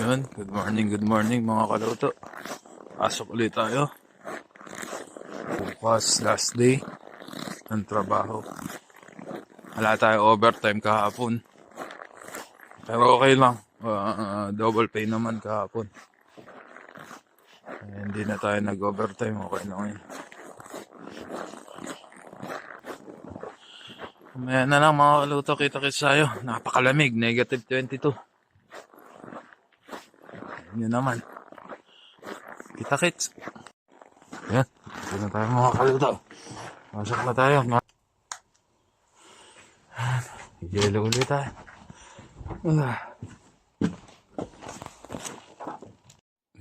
Yun, good morning mga kaluto. Pasok ulit tayo. Bukas, last day ng trabaho. Wala tayo overtime kahapon. Pero okay lang. Double pay naman kahapon. Hindi na tayo nag-overtime. Okay lang yun. Mamaya na lang mga kaluto, kita-kits tayo. Napakalamig, negative 22. Yun naman. Kita-kits. Yan. Ito na tayo mga kaluto. Masok na tayo. Yelo ulit tayo.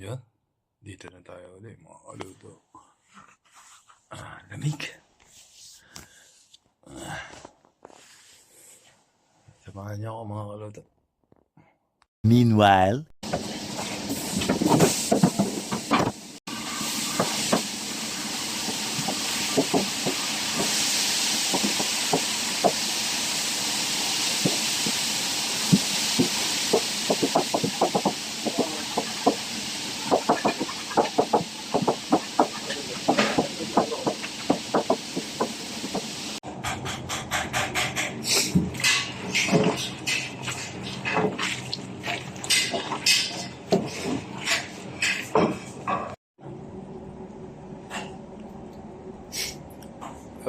Yan. Dito na tayo ulit mga kaluto. Lamig. Samahan niyo ako mga kaluto. Meanwhile,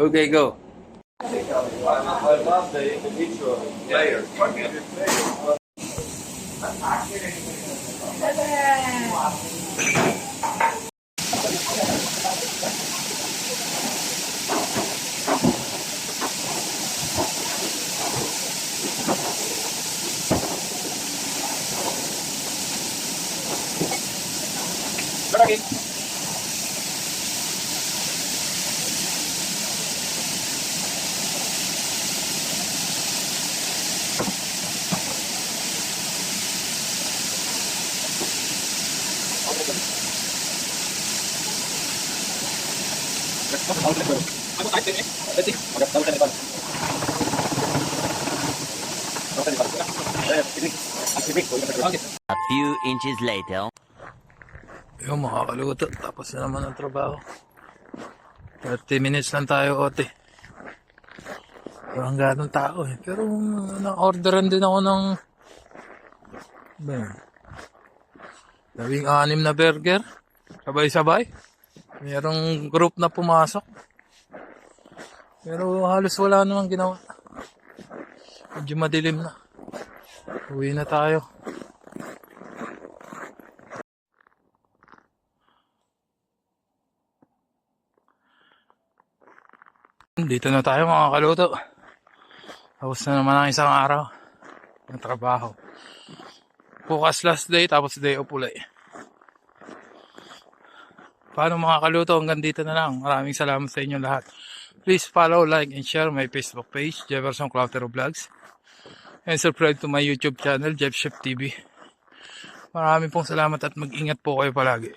Okay, go. I love the individual players. a few inches later. Yung mga kaluto, tapos na naman ang trabaho. 30 minutes lang tayo, ote. Walang ganong tao eh. Pero na-orderan din ako ng 16 na burger. Sabay-sabay. Merong group na pumasok. Pero halos wala namang ginawa. Medyo madilim na. Uwi na tayo. Dito na tayo mga kaluto. Tapos na naman ang isang araw ng trabaho. Bukas last day, tapos day off ulit. Paano mga kaluto, hanggang dito na lang. Maraming salamat sa inyo lahat. Please follow, like, and share my Facebook page, Jefferson Clautero Vlogs. And subscribe to my YouTube channel, Jeff Chef TV. Maraming pong salamat at mag-ingat po kayo palagi.